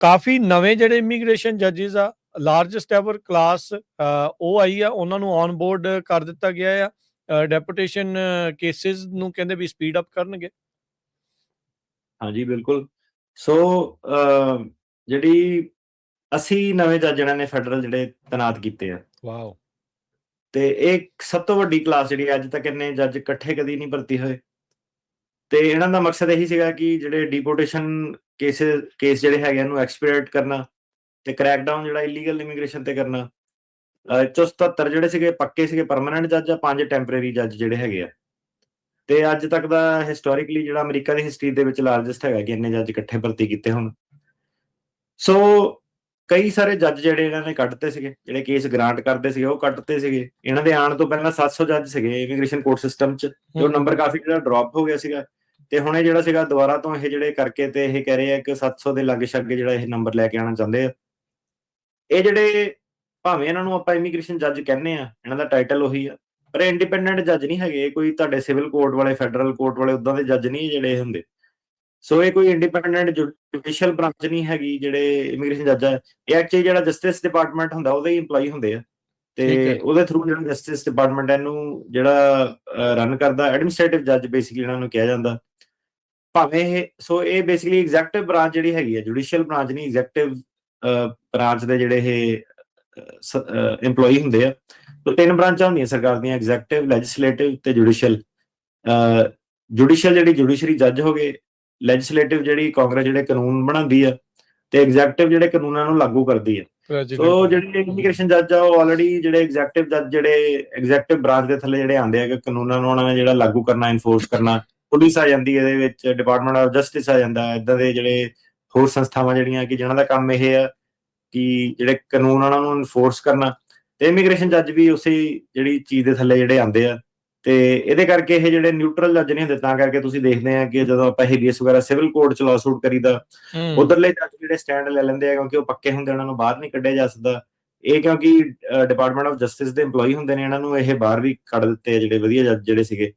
ਕਾਫੀ ਨਵੇਂ ਜਿਹੜੇ ਇਮੀਗ੍ਰੇਸ਼ਨ ਜੱਜਿਸ ਆ, ਲਾਰਜੈਸਟ ਐਵਰ ਕਲਾਸ ਉਹ ਆਈ ਆ, ਉਹਨਾਂ ਨੂੰ ਔਨ ਬੋਰਡ ਕਰ ਦਿੱਤਾ ਗਿਆ ਆ। ਡੈਪੂਟੇਸ਼ਨ ਕੇਸਿਸ ਨੂੰ ਕਹਿੰਦੇ ਵੀ ਸਪੀਡ ਅਪ ਕਰਨਗੇ। ਹਾਂਜੀ ਬਿਲਕੁਲ। ਸੋ ਜਿਹੜੀ 80 ਨਵੇਂ ਜੱਜ ਇਹਨਾਂ ਨੇ ਫੈਡਰਲ ਜਿਹੜੇ ਤੈਨਾਤ ਕੀਤੇ ਆ, ਵਾਓ। ਤੇ ਇਹ ਸਭ ਤੋਂ ਵੱਡੀ ਕਲਾਸ ਜਿਹੜੀ ਅੱਜ ਤੱਕ ਇੰਨੇ ਜੱਜ ਇਕੱਠੇ ਕਦੀ ਨਹੀਂ ਭਰਤੀ ਹੋਏ। ਤੇ ਇਹਨਾਂ ਦਾ ਮਕਸਦ ਇਹੀ ਸੀਗਾ ਕਿ ਜਿਹੜੇ ਡੀਪੋਰਟੇਸ਼ਨ ਕੇਸ ਜਿਹੜੇ ਹੈਗੇ ਇਹਨੂੰ ਐਕਸਪੀਡੇਟ ਕਰਨਾ ਤੇ ਕ੍ਰੈਕਡਾਊਨ ਜਿਹੜਾ ਇਲੀਗਲ ਇਮੀਗ੍ਰੇਸ਼ਨ ਤੇ ਕਰਨਾ। 77 ਜਿਹੜੇ ਸੀਗੇ ਪੱਕੇ ਸੀਗੇ ਪਰਮਾਨੈਂਟ ਜੱਜ ਆ, 5 ਟੈਂਪਰੇਰੀ ਜੱਜ ਜਿਹੜੇ ਹੈਗੇ ਆ। ਤੇ ਅੱਜ ਤੱਕ ਦਾ ਹਿਸਟੋਰੀਕਲੀ ਜਿਹੜਾ ਅਮਰੀਕਾ ਦੀ ਹਿਸਟਰੀ ਦੇ ਵਿੱਚ ਲਾਰਜੈਸਟ ਹੈਗਾ ਕਿ ਇੰਨੇ ਜੱਜ ਇਕੱਠੇ ਭਰਤੀ ਕੀਤੇ ਹੁਣ। ਸੋ ਕਈ ਸਾਰੇ ਜੱਜ ਜਿਹੜੇ ਇਹਨਾਂ ਨੇ ਕੱਢਤੇ ਸੀਗੇ, ਜਿਹੜੇ ਕੇਸ ਗ੍ਰਾਂਟ ਕਰਦੇ ਸੀਗੇ ਉਹ ਕੱਢਤੇ ਸੀਗੇ। ਇਹਨਾਂ ਦੇ ਆਉਣ ਤੋਂ ਪਹਿਲਾਂ 700 ਜੱਜ ਸੀਗੇ ਇਮੀਗ੍ਰੇਸ਼ਨ ਕੋਰਟ ਸਿਸਟਮ 'ਚ, ਤੇ ਉਹ ਨੰਬਰ ਕਾਫੀ ਜਿਹੜਾ ਡ੍ਰੌਪ ਹੋ ਗਿਆ ਸੀਗਾ। ਤੇ ਹੁਣ ਇਹ ਜਿਹੜਾ ਸੀਗਾ ਦੁਬਾਰਾ ਤੋਂ ਇਹ ਜਿਹੜੇ ਕਰਕੇ ਤੇ ਇਹ ਕਹਿ ਰਹੇ ਆ ਕਿ 700 ਦੇ ਲਾਗੇ ਛਾਗੇ ਜਿਹੜਾ ਇਹ ਨੰਬਰ ਲੈ ਕੇ ਆਉਣਾ ਚਾਹੁੰਦੇ ਆ। ਇਹ ਜਿਹੜੇ ਭਾਵੇਂ ਇਹਨਾਂ ਨੂੰ ਆਪਾਂ ਇਮੀਗ੍ਰੇਸ਼ਨ ਜੱਜ ਕਹਿੰਦੇ ਆ, ਇਹਨਾਂ ਦਾ ਟਾਈਟਲ ਉਹੀ ਆ, ਪਰ ਇੰਡੀਪੈਂਡੈਂਟ ਜੱਜ ਨਹੀਂ ਹੈਗੇ। ਕੋਈ ਤੁਹਾਡੇ ਸਿਵਲ ਕੋਰਟ ਵਾਲੇ, ਫੈਡਰਲ ਕੋਰਟ ਵਾਲੇ ਉਦਾਂ ਦੇ ਜੱਜ ਨਹੀਂ ਜਿਹੜੇ ਹੁੰਦੇ। ਸੋ ਇਹ ਕੋਈ ਇੰਡੀਪੈਂਡੈਂਟ ਜੁਡੀਸ਼ੀਅਲ ਬ੍ਰਾਂਚ ਨਹੀਂ ਹੈਗੀ। ਜਿਹੜੇ ਇਮੀਗ੍ਰੇਸ਼ਨ ਜੱਜ ਆ ਇਹ ਐਕਚੁਅਲੀ ਜਿਹੜਾ ਜਸਟਿਸ ਡਿਪਾਰਟਮੈਂਟ ਹੁੰਦਾ ਉਹਦੇ ਹੀ ਇੰਪਲਾਈ ਹੁੰਦੇ ਆ, ਤੇ ਉਹਦੇ ਥਰੂ ਜਿਹੜਾ ਜਸਟਿਸ ਡਿਪਾਰਟਮੈਂਟ ਇਹਨੂੰ ਜਿਹੜਾ ਰਨ ਕਰਦਾ, ਐਡਮਿਨਿਸਟ੍ਰੇਟਿਵ ਜੱਜ ਬੇਸਿਕਲੀ ਇਹਨਾਂ ਨੂੰ ਕਿਹਾ ਜਾਂਦਾ। ਭਾਵੇਂ ਇਹ ਸੋ ਇਹ ਬੇਸਿਕਲੀ ਐਗਜ਼ੈਕਟਿਵ ਬ੍ਰਾਂਚ ਜਿਹੜੀ ਹੈਗੀ ਹੈ, ਜੁਡੀਸ਼ੀਅਲ ਬ੍ਰਾਂਚ ਨਹੀਂ, ਐਗਜ਼ੈਕਟਿਵ ਬ੍ਰਾਂਚ ਦੇ ਜਿਹੜੇ ਇਹ ਇੰਪਲੋਈ ਹੁੰਦੇ ਆ। ਸੋ 3 ਬ੍ਰਾਂਚਾਂ ਹੁੰਦੀਆਂ ਸਰਕਾਰ ਦੀਆਂ, ਐਗਜ਼ੈਕਟਿਵ, ਲੈਜਿਸਲੇਟਿਵ ਤੇ ਜੁਡੀਸ਼ੀਅਲ। ਜੁਡੀਸ਼ੀਅਲ ਜਿਹੜੀ ਜੁਡੀਸ਼ਰੀ ਜੱਜ ਹੋ ਗਏ, ਲੈਜਿਸਲੇਟਿਵ ਜਿਹੜੀ ਕਾਂਗਰਸ ਜਿਹੜੇ ਕਾਨੂੰਨ ਬਣਾਉਂਦੀ ਆ, ਤੇ ਐਗਜ਼ੈਕਟਿਵ ਜਿਹੜੇ ਕਾਨੂੰਨਾਂ ਨੂੰ ਲਾਗੂ ਕਰਦੀ ਆ। ਸੋ ਜਿਹੜੇ ਇਮੀਗ੍ਰੇਸ਼ਨ ਜੱਜ ਆ ਉਹ ਆਲਰੇਡੀ ਜਿਹੜੇ ਐਗਜ਼ੈਕਟਿਵ ਜੱਜ ਜਿਹੜੇ ਐਗਜ਼ੈਕਟਿਵ ਬ੍ਰਾਂਚ ਦੇ ਥੱਲੇ ਜਿਹੜੇ ਆਉਂਦੇ ਆ ਕਿ ਕਾਨੂੰਨਾਂ ਨੂੰ ਉਹਨਾਂ ਨੇ ਜਿਹੜਾ ਲਾਗੂ ਕਰਨਾ, ਇਨਫੋਰਸ ਕਰਨਾ। ਪੁਲਿਸ ਆ ਜਾਂਦੀ ਇਹਦੇ ਵਿੱਚ, ਡਿਪਾਰਟਮੈਂਟ ਆਫ ਜਸਟਿਸ ਆ ਜਾਂਦਾ, ਇਦਾਂ ਦੇ ਜਿਹੜੇ ਹੋਰ ਸੰਸਥਾਵਾਂ ਜਿਹੜੀਆਂ ਕਿ ਜਿਹਨਾਂ ਦਾ ਕੰਮ ਇਹ ਆ ਕਿ ਜਿਹੜੇ ਕਾਨੂੰਨ ਉਹਨਾਂ ਨੂੰ ਇਨਫੋਰਸ ਕਰਨਾ। ਤੇ ਇਮੀਗ੍ਰੇਸ਼ਨ ਜੱਜ ਵੀ ਉਸੇ ਜਿਹੜੀ ਚੀਜ਼ ਦੇ ਥੱਲੇ ਜਿਹੜੇ ਆਉਂਦੇ ਆ। ਤੇ ਇਹਦੇ ਕਰਕੇ ਇਹ ਜਿਹੜੇ ਨਿਊਟਰਲ ਜੱਜ ਨਹੀਂ ਹੁੰਦੇ, ਤਾਂ ਕਰਕੇ ਤੁਸੀਂ ਦੇਖਦੇ ਆ ਕਿ ਜਦੋਂ ਆਪਾਂ ਹੇਬੀਅਸ ਵਗੈਰਾ ਸਿਵਲ ਕੋਰਟ ਚ ਲਾਸੂਟ ਕਰੀਦਾ, ਉਧਰਲੇ ਜੱਜ ਜਿਹੜੇ ਸਟੈਂਡ ਲੈ ਲੈਂਦੇ ਆ ਕਿਉਂਕਿ ਉਹ ਪੱਕੇ ਹੁੰਦੇ, ਉਹਨਾਂ ਨੂੰ ਬਾਹਰ ਨਹੀਂ ਕੱਢਿਆ ਜਾ ਸਕਦਾ। ਇਹ ਕਿਉਂਕਿ ਡਿਪਾਰਟਮੈਂਟ ਆਫ ਜਸਟਿਸ ਦੇ ਇੰਪਲੋਈ ਹੁੰਦੇ ਨੇ, ਇਹਨਾਂ ਨੂੰ ਇਹ ਬਾਹਰ ਵੀ ਕੱਢ ਦਿੱਤੇ ਜਿਹੜੇ ਵਧੀਆ ਜੱਜ ਜਿਹੜੇ ਸੀਗੇ।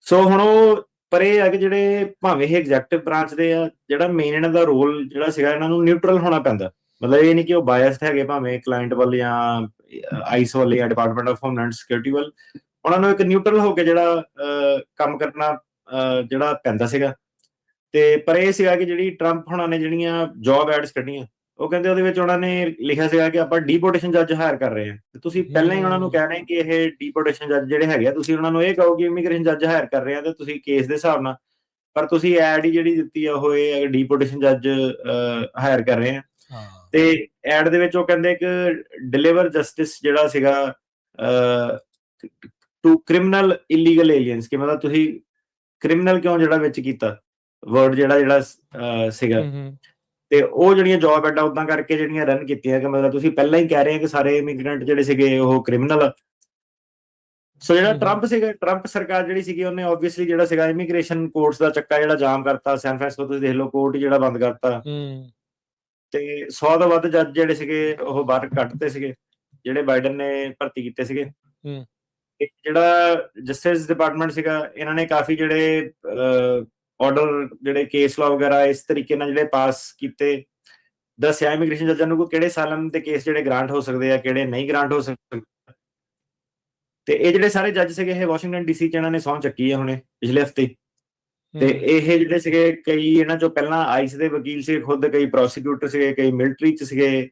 ਸੋ ਹੁਣ ਉਹ ਪਰ ਇਹ ਆ ਕਿ ਜਿਹੜੇ ਭਾਵੇਂ ਇਹ ਐਗਜ਼ੈਕਟਿਵ ਬ੍ਰਾਂਚ ਦੇ ਆ, ਜਿਹੜਾ ਮੇਨ ਇਹਨਾਂ ਦਾ ਰੋਲ ਜਿਹੜਾ ਸੀਗਾ, ਇਹਨਾਂ ਨੂੰ ਨਿਊਟਰਲ ਹੋਣਾ ਪੈਂਦਾ। ਮਤਲਬ ਇਹ ਨਹੀਂ ਕਿ ਉਹ ਬਾਇਸਡ ਹੈਗੇ ਭਾਵੇਂ ਕਲਾਇੰਟ ਵੱਲ ਜਾਂ ਆਈਸ ਵੱਲ ਜਾਂ ਡਿਪਾਰਟਮੈਂਟ ਆਫ ਹੋਮਲੈਂਡ ਸਿਕਿਉਰਿਟੀ ਵੱਲ। ਉਹਨਾਂ ਨੂੰ ਇੱਕ ਨਿਊਟਰਲ ਹੋ ਕੇ ਜਿਹੜਾ ਕੰਮ ਕਰਨਾ ਜਿਹੜਾ ਪੈਂਦਾ ਸੀਗਾ। ਤੇ ਪਰ ਇਹ ਸੀਗਾ ਕਿ ਜਿਹੜੀ ਟਰੰਪ ਹੁਣਾਂ ਨੇ ਜਿਹੜੀਆਂ ਜੌਬ ਐਡਸ ਕੱਢੀਆਂ, ਉਹ ਕਹਿੰਦੇ ਉਹਦੇ ਵਿੱਚ ਉਹਨਾਂ ਨੇ ਲਿਖਿਆ ਸੀਗਾ ਕਿ ਆਪਾਂ ਡੀਪੋਰਟੇਸ਼ਨ ਜੱਜ ਹਾਇਰ ਕਰ ਰਹੇ ਹਾਂ। ਤੇ ਤੁਸੀਂ ਪਹਿਲਾਂ ਹੀ ਉਹਨਾਂ ਨੂੰ ਕਹਿ ਰਹੇ ਕਿ ਇਹ ਡੀਪੋਰਟੇਸ਼ਨ ਜੱਜ ਜਿਹੜੇ ਹੈਗੇ ਆ, ਤੁਸੀਂ ਉਹਨਾਂ ਨੂੰ ਇਹ ਕਹੋ ਕਿ ਇਮੀਗ੍ਰੇਸ਼ਨ ਜੱਜ ਹਾਇਰ ਕਰ ਰਹੇ ਆ ਤੇ ਤੁਸੀਂ ਕੇਸ ਦੇ ਹਿਸਾਬ ਨਾਲ, ਪਰ ਤੁਸੀਂ ਐਡ ਹੀ ਜਿਹੜੀ ਦਿੱਤੀ ਆ ਉਹ ਇਹ ਡੀਪੋਰਟੇਸ਼ਨ ਜੱਜ ਹਾਇਰ ਕਰ ਰਹੇ ਆ। ਤੇ ਐਡ ਦੇ ਵਿੱਚ ਉਹ ਕਹਿੰਦੇ ਕਿ ਡਿਲੀਵਰ ਜਸਟਿਸ ਜਿਹੜਾ ਸੀਗਾ ਟੂ ਕ੍ਰਿਮੀਨਲ ਇਲੀਗਲ ਏਲੀਅਨਸ, ਕਿ ਮਤਲਬ ਤੁਸੀਂ ਕ੍ਰਿਮੀਨਲ ਕਿਉਂ ਜਿਹੜਾ ਵਿੱਚ ਕੀਤਾ ਵਰਡ ਜਿਹੜਾ ਸੀਗਾ। ਤੇ ਉਹ ਜਿਹੜੀਆਂ ਜੌਬ ਐਡਾਂ ਉਦਾਂ ਕਰਕੇ ਜਿਹੜੀਆਂ ਰਨ ਕੀਤੀਆਂ ਕਿ ਮਤਲਬ ਤੁਸੀਂ ਪਹਿਲਾਂ ਹੀ ਕਹਿ ਰਹੇ ਕਿ ਸਾਰੇ ਇਮੀਗ੍ਰੈਂਟ ਜਿਹੜੇ ਸੀਗੇ ਉਹ ਕ੍ਰਿਮੀਨਲ। ਸੋ ਜਿਹੜਾ ਟਰੰਪ ਸੀਗਾ, ਟਰੰਪ ਸਰਕਾਰ ਜਿਹੜੀ ਸੀਗੀ, ਉਹਨੇ ਆਬਵੀਅਸਲੀ ਜਿਹੜਾ ਸੀਗਾ ਇਮੀਗ੍ਰੇਸ਼ਨ ਕੋਰਟਸ ਦਾ ਚੱਕਾ ਜਿਹੜਾ ਜਾਮ ਕਰਤਾ। ਸੈਨ ਫਰਾਂਸਿਸਕੋ ਤੁਸੀਂ ਦੇਖ ਲਓ, ਕੋਰਟ ਜਿਹੜਾ ਬੰਦ ਕਰਤਾ। ਤੇ 100 ਤੋਂ ਵੱਧ ਜੱਜ ਜਿਹੜੇ ਸੀਗੇ ਉਹ ਬਾਹਰ ਕੱਢਤੇ ਸੀਗੇ, ਜਿਹੜੇ ਬਾਈਡਨ ਨੇ ਭਰਤੀ ਕੀਤੇ ਸੀਗੇ। ਜਿਹੜਾ ਜਸਟਿਸ ਡਿਪਾਰਟਮੈਂਟ ਸੀਗਾ, ਇਹਨਾਂ ਨੇ ਕਾਫੀ ਜਿਹੜੇ ਆਰਡਰ ਜਿਹੜੇ ਕੇਸ ਲਾ ਵਗੈਰਾ ਇਸ ਤਰੀਕੇ ਨਾਲ ਜਿਹੜੇ ਪਾਸ ਕੀਤੇ, ਦੱਸਿਆ ਇਮੀਗ੍ਰੇਸ਼ਨ ਜੱਜਾਂ ਨੂੰ ਕਿਹੜੇ ਸਾਲਾਂ ਦੇ ਕੇਸ ਜਿਹੜੇ ਗ੍ਰਾਂਟ ਹੋ ਸਕਦੇ ਆ, ਕਿਹੜੇ ਨਹੀਂ ਗ੍ਰਾਂਟ ਹੋ ਸਕਦੇ। ਤੇ ਇਹ ਜਿਹੜੇ ਸਾਰੇ ਜੱਜ ਸੀਗੇ ਇਹ ਵਾਸ਼ਿੰਗਟਨ ਡੀਸੀ ਚ ਇਹਨਾਂ ਨੇ ਸਹੁੰ ਚੱਕੀ ਹੈ ਹੁਣੇ ਪਿਛਲੇ ਹਫ਼ਤੇ। ਤੇ ਇਹ ਜਿਹੜੇ ਸੀਗੇ ਕਈ ਇਹਨਾਂ ਚੋਂ ਪਹਿਲਾਂ ਆਈਸ ਦੇ ਵਕੀਲ ਸੀਗੇ ਖੁਦ, ਕਈ ਪ੍ਰੋਸੀਕਿਊਟਰ ਸੀਗੇ, ਕਈ ਮਿਲਟਰੀ ਚ ਸੀਗੇ,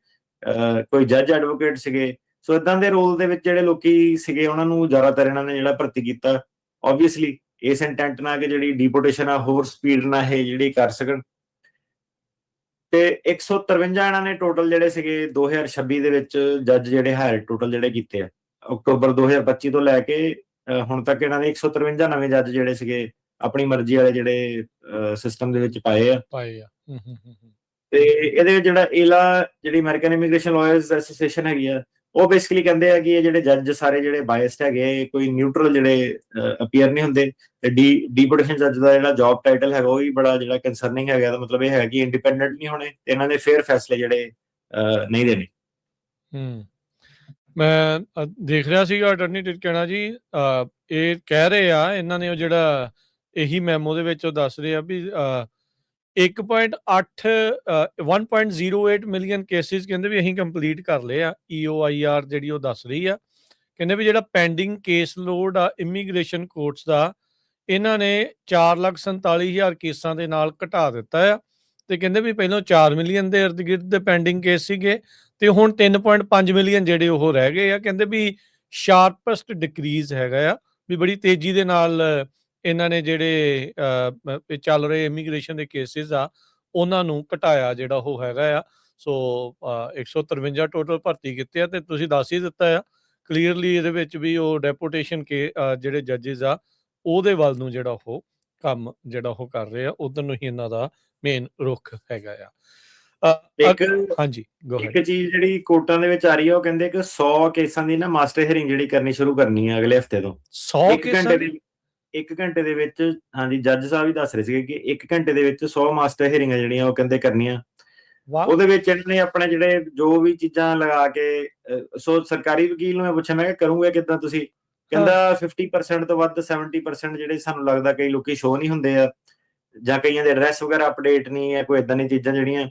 ਕੋਈ ਜੱਜ ਐਡਵੋਕੇਟ ਸੀਗੇ। ਸੋ ਇਦਾਂ ਦੇ ਰੋਲ ਦੇ ਵਿੱਚ ਜਿਹੜੇ ਲੋਕੀ ਸੀਗੇ ਉਹਨਾਂ ਨੂੰ ਜ਼ਿਆਦਾਤਰ ਇਹਨਾਂ ਨੇ ਜਿਹੜਾ ਭਰਤੀ ਕੀਤਾ, ਆਬਵੀਅਸਲੀ ਇਸ ਇੰਟੈਂਟ ਨਾਲ ਕਿ ਜਿਹੜੀ ਡੀਪੋਰਟੇਸ਼ਨ ਆ ਹੋਰ ਸਪੀਡ ਨਾਲ ਇਹ ਜਿਹੜੀ ਕਰ ਸਕਣ। ਤੇ 153 ਇਹਨਾਂ ਨੇ ਟੋਟਲ ਜਿਹੜੇ ਸੀਗੇ 2026 ਦੇ ਵਿੱਚ ਜੱਜ ਜਿਹੜੇ ਹਾਇਰ ਟੋਟਲ ਜਿਹੜੇ ਕੀਤੇ ਆ। ਅਕਤੂਬਰ 2025 ਤੋਂ ਲੈ ਕੇ ਹੁਣ ਤੱਕ ਇਹਨਾਂ ਦੇ 153 ਨਵੇਂ ਜੱਜ ਜਿਹੜੇ ਸੀਗੇ ਆਪਣੀ ਮਰਜ਼ੀ ਵਾਲੇ ਜਿਹੜੇ ਸਿਸਟਮ ਦੇ ਵਿੱਚ ਪਾਏ ਆ। ਤੇ ਇਹਦੇ ਵਿੱਚ ਜਿਹੜਾ ਏਲਾ ਜਿਹੜੀ ਅਮਰੀਕਨ ਇਮੀਗ੍ਰੇਸ਼ਨ ਲਾਇਰਸ ਐਸੋਸੀਏਸ਼ਨ ਹੈਗੀ ਆ, ਉਹ ਬੇਸਿਕਲੀ ਕਹਿੰਦੇ ਆ ਕਿ ਇਹ ਜਿਹੜੇ ਜੱਜ ਸਾਰੇ ਜਿਹੜੇ ਬਾਇਸਡ ਹੈਗੇ, ਕੋਈ ਨਿਊਟਰਲ ਜਿਹੜੇ ਅਪੀਅਰ ਨਹੀਂ ਹੁੰਦੇ। ਤੇ ਡੀਪੋਰਟੇਸ਼ਨ ਜੱਜ ਦਾ ਜਿਹੜਾ ਜੌਬ ਟਾਈਟਲ ਹੈਗਾ ਉਹ ਵੀ ਬੜਾ ਜਿਹੜਾ ਕੰਸਰਨਿੰਗ ਹੈਗਾ। ਦਾ ਮਤਲਬ ਇਹ ਹੈ ਕਿ ਇੰਡੀਪੈਂਡੈਂਟ ਨਹੀਂ ਹੋਣੇ ਤੇ ਇਹਨਾਂ ਦੇ ਫੇਅਰ ਫੈਸਲੇ ਜਿਹੜੇ ਨਹੀਂ ਦੇਣੇ। ਮੈਂ ਦੇਖ ਰਿਹਾ ਸੀਗਾ ਅਟਰਨੀ ਟਿਰਕੈਣਾ ਜੀ, ਇਹ ਕਹਿ ਰਹੇ ਆ ਇਹਨਾਂ ਨੇ ਉਹ ਜਿਹੜਾ ਇਹੀ ਮੈਮੋ ਦੇ ਵਿੱਚ ਉਹ ਦੱਸ ਰਹੇ ਆ ਵੀ 1.08 ਮਿਲੀਅਨ ਕੇਸਿਸ ਕਹਿੰਦੇ ਵੀ ਅਸੀਂ ਕੰਪਲੀਟ ਕਰ ਲਏ ਆ। EOIR ਜਿਹੜੀ ਉਹ ਦੱਸ ਰਹੀ ਆ, ਕਹਿੰਦੇ ਵੀ ਜਿਹੜਾ ਪੈਂਡਿੰਗ ਕੇਸ ਲੋਡ ਆ ਇਮੀਗ੍ਰੇਸ਼ਨ ਕੋਰਟਸ ਦਾ, ਇਹਨਾਂ ਨੇ 4,47,000 ਕੇਸਾਂ ਦੇ ਨਾਲ ਘਟਾ ਦਿੱਤਾ ਆ। ਤੇ ਕਹਿੰਦੇ ਵੀ ਪਹਿਲਾਂ 4 ਮਿਲੀਅਨ ਦੇ ਇਰਦ ਗਿਰਦ ਦੇ ਪੈਂਡਿੰਗ ਕੇਸ ਸੀਗੇ ਤੇ ਹੁਣ 3.5 ਮਿਲੀਅਨ ਜਿਹੜੇ ਉਹ ਰਹਿ ਗਏ ਆ। ਕਹਿੰਦੇ ਵੀ ਸ਼ਾਰਪੈਸਟ ਡਿਕਰੀਜ਼ ਹੈਗਾ ਆ, ਵੀ ਬੜੀ ਤੇਜ਼ੀ ਦੇ ਨਾਲ ਇਹਨਾਂ ਨੇ ਜਿਹੜੇ ਚੱਲ ਰਹੇ ਇਮੀਗ੍ਰੇਸ਼ਨ ਦੇ ਕੇਸਿਸ ਆ ਉਹਨਾਂ ਨੂੰ ਘਟਾਇਆ ਜਿਹੜਾ ਉਹ ਹੈਗਾ ਆ। ਸੋ 153 ਟੋਟਲ ਭਰਤੀ ਕੀਤੇ ਆ ਤੇ ਤੁਸੀਂ ਦੱਸ ਹੀ ਦਿੱਤਾ ਆ ਕਲੀਅਰਲੀ ਇਹਦੇ ਵਿੱਚ ਵੀ ਉਹ ਡੈਪੂਟੇਸ਼ਨ ਕੇ ਜਿਹੜੇ ਜੱਜਿਸ ਆ ਉਹਦੇ ਵੱਲ ਨੂੰ ਜਿਹੜਾ ਉਹ ਕੰਮ ਜਿਹੜਾ ਉਹ ਕਰ ਰਹੇ ਆ, ਉਧਰ ਨੂੰ ਹੀ ਇਹਨਾਂ ਦਾ ਮੇਨ ਰੁਖ ਹੈਗਾ ਆ। ਹਾਂਜੀ, ਇੱਕ ਚੀਜ਼ ਜਿਹੜੀ ਕੋਰਟਾਂ ਦੇ ਵਿੱਚ ਆ ਰਹੀ ਹੈ, ਉਹ ਕਹਿੰਦੇ ਕਿ 100 ਕੇਸਾਂ ਦੀ ਨਾ ਮਾਸਟਰ ਹੀਅਰਿੰਗ ਜਿਹੜੀ ਕਰਨੀ ਸ਼ੁਰੂ ਕਰਨੀ ਹੈ ਅਗਲੇ ਹਫਤੇ ਤੋਂ। 100 ਕੇਸਾਂ 1 ਘੰਟੇ ਦੇ ਵਿੱਚ, ਹਾਂਜੀ ਜੱਜ ਸਾਹਿਬ ਵੀ ਦੱਸ ਰਹੇ ਸੀਗੇ ਕਿ 1 ਘੰਟੇ ਦੇ ਵਿੱਚ 100 ਮਾਸਟਰ ਹੀਅਰਿੰਗਾਂ ਜਿਹੜੀਆਂ ਉਹ ਕਹਿੰਦੇ ਕਰਨੀਆਂ। ਉਹਦੇ ਵਿੱਚ ਇਹਨਾਂ ਨੇ ਆਪਣੇ ਜਿਹੜੇ ਜੋ ਵੀ ਚੀਜ਼ਾਂ ਲਗਾ ਕੇ, ਸੋ ਸਰਕਾਰੀ ਵਕੀਲ ਨੂੰ ਮੈਂ ਪੁੱਛਿਆ, ਮੈਂ ਕਿਹਾ ਕਰੂੰਗੇ ਕਿੱਦਾਂ ਤੁਸੀਂ? ਕਹਿੰਦਾ 50% ਤੋਂ ਵੱਧ 70% ਜਿਹੜੇ ਸਾਨੂੰ ਲੱਗਦਾ ਕਈ ਲੋਕੀ ਸ਼ੋ ਨਹੀਂ ਹੁੰਦੇ ਆ, ਜਾਂ ਕਈਆਂ ਦੇ ਐਡਰੈਸ ਵਗੈਰਾ ਅਪਡੇਟ ਨਹੀਂ ਹੈ, ਕੋਈ ਏਦਾਂ ਦੀਆਂ ਚੀਜ਼ਾਂ ਜਿਹੜੀਆਂ।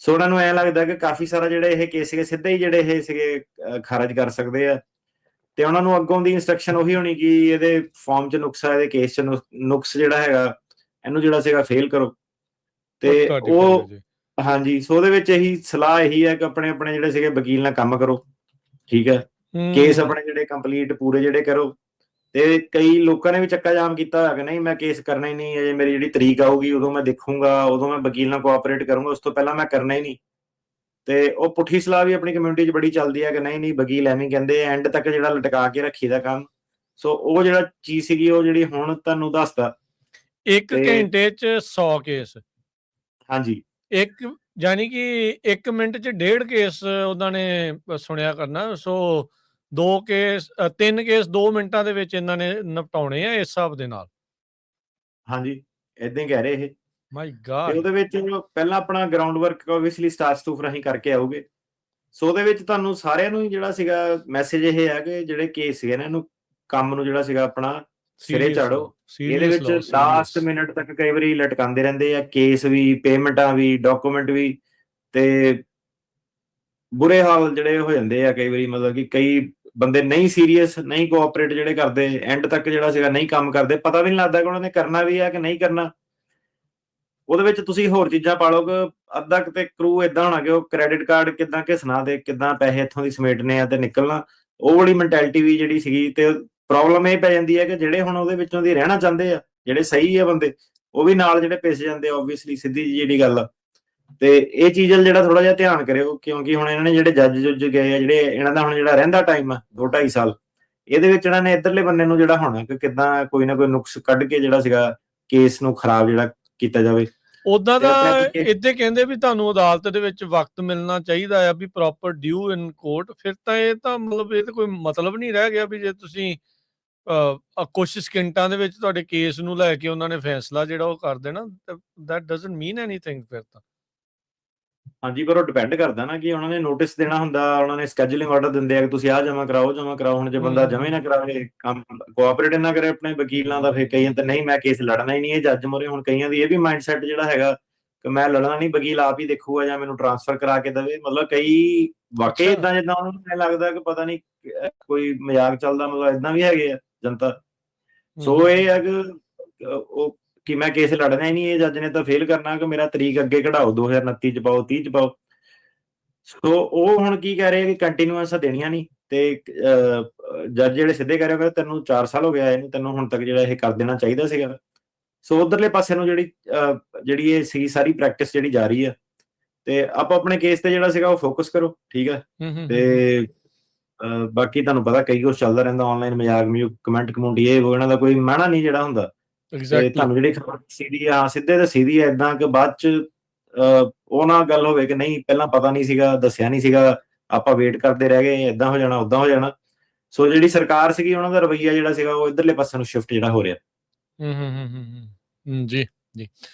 ਸੋ ਉਹਨਾਂ ਨੂੰ ਐਂ ਲੱਗਦਾ ਕਿ ਕਾਫੀ ਸਾਰਾ ਜਿਹੜੇ ਇਹ ਕੇਸ ਸੀਗੇ ਸਿੱਧੇ ਹੀ ਜਿਹੜੇ ਇਹ ਸੀਗੇ ਖਾਰਜ ਕਰ ਸਕਦੇ ਆ। ਤੇ ਉਹਨਾਂ ਨੂੰ ਅੱਗੋਂ ਦੀ ਇੰਸਟਰਕਸ਼ਨ ਉਹੀ ਹੋਣੀ ਕਿ ਇਹਦੇ ਫਾਰਮ 'ਚ ਨੁਕਸ ਆ, ਇਹਦੇ ਕੇਸ 'ਚ ਨੁਕਸ ਜਿਹੜਾ ਹੈਗਾ ਇਹਨੂੰ ਜਿਹੜਾ ਸੀਗਾ ਫੇਲ ਕਰੋ। ਤੇ ਉਹ ਹਾਂਜੀ, ਸੋ ਉਹਦੇ ਵਿੱਚ ਇਹੀ ਸਲਾਹ ਇਹੀ ਹੈ ਕਿ ਆਪਣੇ ਆਪਣੇ ਜਿਹੜੇ ਸੀਗੇ ਵਕੀਲ ਨਾਲ ਕੰਮ ਕਰੋ, ਠੀਕ ਹੈ, ਕੇਸ ਆਪਣੇ ਜਿਹੜੇ ਕੰਪਲੀਟ ਪੂਰੇ ਜਿਹੜੇ ਕਰੋ। ਤੇ ਕਈ ਲੋਕਾਂ ਨੇ ਵੀ ਚੱਕਾ ਜਾਮ ਕੀਤਾ ਹੋਇਆ ਕਿ ਨਹੀਂ ਮੈਂ ਕੇਸ ਕਰਨਾ ਹੀ ਨਹੀਂ, ਅਜੇ ਮੇਰੀ ਜਿਹੜੀ ਤਰੀਕ ਆਊਗੀ ਉਦੋਂ ਮੈਂ ਦੇਖੂੰਗਾ, ਉਦੋਂ ਮੈਂ ਵਕੀਲ ਨਾਲ ਕੋਆਪਰੇਟ ਕਰੂੰਗਾ, ਉਸ ਤੋਂ ਪਹਿਲਾਂ ਮੈਂ ਕਰਨਾ ਹੀ ਨਹੀਂ। ਤੇ ਉਹ ਪੁੱਠੀ ਸਲਾਹ ਵੀ ਆਪਣੀ ਕਮਿਊਨਿਟੀ 'ਚ ਬੜੀ ਚੱਲਦੀ ਹੈ ਕਿ ਨਹੀਂ ਵਕੀਲ ਐਵੇਂ ਕਹਿੰਦੇ, ਐਂਡ ਤੱਕ ਜਿਹੜਾ ਲਟਕਾ ਕੇ ਰੱਖੀ ਦਾ ਕੰਮ। ਸੋ ਉਹ ਜਿਹੜਾ ਚੀਜ਼ ਸੀਗੀ ਉਹ ਜਿਹੜੀ ਹੁਣ ਤੁਹਾਨੂੰ ਦੱਸਦਾ 1 ਘੰਟੇ 'ਚ 100 ਕੇਸ, ਹਾਂਜੀ, ਯਾਨੀ ਕਿ 1 ਮਿੰਟ 'ਚ 1.5 ਕੇਸ ਉਹਨਾਂ ਨੇ ਸੁਣਿਆ ਕਰਨਾ। ਸੋ 3 ਕੇਸ 2 ਮਿੰਟਾਂ ਦੇ ਵਿੱਚ ਇਹਨਾਂ ਨੇ ਨਿਪਟਾਉਣੇ ਆ ਇਸ ਹਿਸਾਬ ਦੇ ਨਾਲ। ਹਾਂਜੀ, ਏਦਾਂ ਹੀ ਕਹਿ ਰਹੇ ਇਹ। ਮਾਈ ਗॉड। ਤੇ ਉਹਦੇ ਵਿੱਚ ਪਹਿਲਾਂ ਆਪਣਾ ਗਰਾਊਂਡ ਵਰਕ ਓਬਵੀਅਸਲੀ ਸਟਾਫ ਸਟੂਫ ਰਾਹੀਂ ਕਰਕੇ ਆਉਗੇ। ਸੋ ਉਹਦੇ ਵਿੱਚ ਤੁਹਾਨੂੰ ਸਾਰਿਆਂ ਨੂੰ ਜਿਹੜਾ ਸੀਗਾ ਮੈਸੇਜ ਇਹ ਹੈ ਕਿ ਜਿਹੜੇ ਕੇਸ ਸੀਗੇ ਨਾ ਇਹਨੂੰ ਕੰਮ ਨੂੰ ਜਿਹੜਾ ਸੀਗਾ ਆਪਣਾ ਸਿਰੇ ਚਾੜੋ। ਇਹਦੇ ਵਿੱਚ ਲਾਸਟ ਮਿੰਟ ਤੱਕ ਕਈ ਵਾਰੀ ਲਟਕਾਉਂਦੇ ਰਹਿੰਦੇ ਆ, ਕੇਸ ਵੀ, ਪੇਮੈਂਟਾਂ ਵੀ, ਡਾਕੂਮੈਂਟ ਵੀ, ਤੇ ਬੁਰੇ ਹਾਲ ਜਿਹੜੇ ਹੋ ਜਾਂਦੇ ਆ ਕਈ ਵਾਰੀ। ਮਤਲਬ ਕਿ ਕਈ ਬੰਦੇ ਨਹੀਂ ਸੀਰੀਅਸ, ਨਹੀਂ ਕੋਆਪਰੇਟ ਜਿਹੜੇ ਕਰਦੇ, ਐਂਡ ਤੱਕ ਜਿਹੜਾ ਸੀਗਾ ਨਹੀਂ ਕੰਮ ਕਰਦੇ, ਪਤਾ ਵੀ ਨਹੀਂ ਲੱਗਦਾ ਕਿ ਉਹਨਾਂ ਨੇ ਕਰਨਾ ਵੀ ਆ ਕਿ ਨਹੀਂ ਕਰਨਾ। ਉਹਦੇ ਵਿੱਚ ਤੁਸੀਂ ਹੋਰ ਚੀਜ਼ਾਂ ਪਾਲੋਗੇ, ਅੱਧਾ ਕਿਤੇ ਕਰੂ ਏਦਾਂ ਹੋਣਾ ਕਿ ਉਹ ਕ੍ਰੈਡਿਟ ਕਾਰਡ ਕਿੱਦਾਂ ਘਿਸਣਾ ਤੇ ਕਿੱਦਾਂ ਪੈਸੇ ਇੱਥੋਂ ਦੀ ਸਮੇਟਨੇ ਆ ਤੇ ਨਿਕਲਣਾ, ਉਹ ਵਾਲੀ ਮੈਂਟੈਲਿਟੀ ਵੀ ਜਿਹੜੀ ਸੀਗੀ। ਤੇ ਪ੍ਰੋਬਲਮ ਇਹ ਪੈ ਜਾਂਦੀ ਹੈ ਕਿ ਜਿਹੜੇ ਹੁਣ ਉਹਦੇ ਵਿੱਚੋਂ ਦੀ ਰਹਿਣਾ ਚਾਹੁੰਦੇ ਆ, ਜਿਹੜੇ ਸਹੀ ਆ ਬੰਦੇ, ਉਹ ਵੀ ਨਾਲ ਜਿਹੜੇ ਪਿਸ ਜਾਂਦੇ ਆ, ਓਬਵੀਅਸਲੀ ਸਿੱਧੀ ਜਿਹੜੀ ਗੱਲ ਆ। ਤੇ ਇਹ ਚੀਜ਼ ਜਿਹੜਾ ਥੋੜਾ ਜਿਹਾ ਧਿਆਨ ਕਰਿਓ, ਕਿਉਂਕਿ ਹੁਣ ਇਹਨਾਂ ਨੇ ਜਿਹੜੇ ਜੱਜ ਜੁੱਜ ਗਏ ਆ, ਜਿਹੜੇ ਇਹਨਾਂ ਦਾ ਹੁਣ ਜਿਹੜਾ ਰਹਿੰਦਾ ਟਾਈਮ ਆ 2-2.5 ਸਾਲ, ਇਹਦੇ ਵਿੱਚ ਇਹਨਾਂ ਨੇ ਇੱਧਰਲੇ ਬੰਨੇ ਨੂੰ ਜਿਹੜਾ ਹੋਣਾ ਕਿ ਕਿੱਦਾਂ ਕੋਈ ਨਾ ਕੋਈ ਨੁਕਸ ਕੱਢ ਕੇ ਜਿਹੜਾ ਸੀਗਾ ਕੇਸ ਨੂੰ ਖਰਾਬ ਜਿਹੜਾ ਕੀਤਾ ਜਾਵੇ। ਉਦਾਂ ਦਾ ਇੱਥੇ ਕਹਿੰਦੇ ਵੀ ਤੁਹਾਨੂੰ ਅਦਾਲਤ ਦੇ ਵਿੱਚ ਵਕਤ ਮਿਲਣਾ ਚਾਹੀਦਾ ਆ, ਵੀ ਪ੍ਰੋਪਰ ਡਿਊ ਇਨ ਕੋਰਟ। ਫਿਰ ਤਾਂ ਇਹ ਤਾਂ ਮਤਲਬ ਇਹ ਤਾਂ ਕੋਈ ਮਤਲਬ ਨਹੀਂ ਰਹਿ ਗਿਆ ਵੀ ਜੇ ਤੁਸੀਂ ਕੁਝ ਸਕਿੰਟਾਂ ਦੇ ਵਿੱਚ ਤੁਹਾਡੇ ਕੇਸ ਨੂੰ ਲੈ ਕੇ ਉਹਨਾਂ ਨੇ ਫੈਸਲਾ ਜਿਹੜਾ ਉਹ ਕਰ ਦੇਣਾ, ਦੈਟ ਡਸਨਟ ਮੀਨ ਐਨੀਥਿੰਗ। ਫਿਰ ਤਾਂ ਹਾਂਜੀ, ਪਰ ਉਹ ਡਿਪੈਂਡ ਕਰਦਾ ਨਾ ਕਿ ਉਹਨਾਂ ਨੇ ਨੋਟਿਸ ਦੇਣਾ ਹੁੰਦਾ, ਉਹਨਾਂ ਨੇ ਸਕੈਜੂਲਿੰਗ ਆਰਡਰ ਦਿੰਦੇ ਆ ਕਿ ਤੁਸੀਂ ਆਹ ਜਮ੍ਹਾਂ ਕਰਾਓ, ਜਮ੍ਹਾਂ ਕਰਾਓ। ਹੁਣ ਜੇ ਬੰਦਾ ਜਮ੍ਹਾਂ ਹੀ ਨਾ ਕਰਾਵੇ, ਕੰਮ ਕੋਆਪਰੇਟ ਨਾ ਕਰੇ ਆਪਣੇ ਵਕੀਲਾਂ ਦਾ, ਫਿਰ ਕਈਆਂ ਤਾਂ ਨਹੀਂ ਮੈਂ ਕੇਸ ਲੜਨਾ ਹੀ ਨਹੀਂ ਇਹ ਜੱਜ ਮੋਰੇ। ਹੁਣ ਕਈਆਂ ਦੀ ਇਹ ਵੀ ਮਾਈਂਡ ਸੈਟ ਜਿਹੜਾ ਹੈਗਾ ਕਿ ਮੈਂ ਲੜਨਾ ਨਹੀਂ, ਵਕੀਲ ਆਪ ਹੀ ਦੇਖੂਗਾ ਜਾਂ ਮੈਨੂੰ ਟ੍ਰਾਂਸਫਰ ਕਰਾ ਕੇ ਦੇਵੇ। ਮਤਲਬ ਕਈ ਵਾਕਈ ਏਦਾਂ ਜਿੱਦਾਂ ਉਹਨਾਂ ਨੂੰ ਲੱਗਦਾ ਕਿ ਪਤਾ ਨਹੀਂ ਕੋਈ ਮਜ਼ਾਕ ਚੱਲਦਾ, ਮਤਲਬ ਏਦਾਂ ਵੀ ਹੈਗੇ ਆ ਜਨਤਾ। ਸੋ ਇਹ ਹੈ ਕਿ ਉਹ ਕਿ ਮੈਂ ਕੇਸ ਲੜਨਾ ਹੀ ਨਹੀਂ, ਇਹ ਜੱਜ ਨੇ ਤਾਂ ਫੇਲ ਕਰਨਾ ਕਿ ਮੇਰਾ ਤਰੀਕ ਅੱਗੇ ਕਢਾਓ, 2029 ਚ ਪਾਓ, 30 ਚ ਪਾਓ। ਸੋ ਉਹ ਹੁਣ ਕੀ ਕਹਿ ਰਹੇ ਕਿ ਕੰਟੀਨਿਊਅਸ ਦੇਣੀਆਂ ਨਹੀਂ। ਤੇ ਜੱਜ ਜਿਹੜੇ ਸਿੱਧੇ ਕਹਿ ਰਹੇ ਕਿ ਤੈਨੂੰ 4 ਸਾਲ ਹੋ ਗਿਆ ਇਹਨੂੰ, ਤੈਨੂੰ ਹੁਣ ਤੱਕ ਜਿਹੜਾ ਇਹ ਕਰ ਦੇਣਾ ਚਾਹੀਦਾ ਸੀਗਾ। ਸੋ ਉਧਰਲੇ ਪਾਸੇ ਨੂੰ ਜਿਹੜੀ ਇਹ ਸੀ ਸਾਰੀ ਪ੍ਰੈਕਟਿਸ ਜਿਹੜੀ ਜਾ ਰਹੀ ਆ, ਤੇ ਆਪਾਂ ਆਪਣੇ ਕੇਸ ਤੇ ਜਿਹੜਾ ਸੀਗਾ ਉਹ ਫੋਕਸ ਕਰੋ, ਠੀਕ ਹੈ। ਤੇ ਬਾਕੀ ਤੁਹਾਨੂੰ ਪਤਾ ਕਈ ਕੁਛ ਚੱਲਦਾ ਰਹਿੰਦਾ ਆਨਲਾਈਨ, ਮਜ਼ਾਕ ਕਮੈਂਟ ਕਮੂੰਟ, ਇਹ ਇਹਨਾਂ ਦਾ ਕੋਈ ਮਾਣਾ ਨਹੀਂ ਜਿਹੜਾ ਹੁੰਦਾ। ਤੇ ਤੁਹਾਨੂੰ ਜਿਹੜੀ ਖਬਰ ਸਿੱਧੀ ਆ, ਸਿੱਧੇ ਤੇ ਸਿੱਧੀ ਏਦਾਂ ਕਿ ਬਾਅਦ ਚ ਉਹ ਨਾ ਗੱਲ ਹੋਵੇ ਕਿ ਨਹੀਂ ਪਹਿਲਾਂ ਪਤਾ ਨਹੀਂ ਸੀਗਾ, ਦੱਸਿਆ ਨਹੀਂ ਸੀਗਾ, ਆਪਾਂ ਵੇਟ ਕਰਦੇ ਰਹਿ ਗਏ, ਏਦਾਂ ਹੋ ਜਾਣਾ ਉਦਾਂ ਹੋ ਜਾਣਾ। ਸੋ ਜਿਹੜੀ ਸਰਕਾਰ ਸੀਗੀ ਉਹਨਾਂ ਦਾ ਰਵੱਈਆ ਜਿਹੜਾ ਸੀਗਾ ਉਹ ਇਧਰਲੇ ਪਾਸੇ ਨੂੰ ਸ਼ਿਫਟ ਜਿਹੜਾ ਹੋ ਰਿਹਾ। ਜੀ ਜੀ।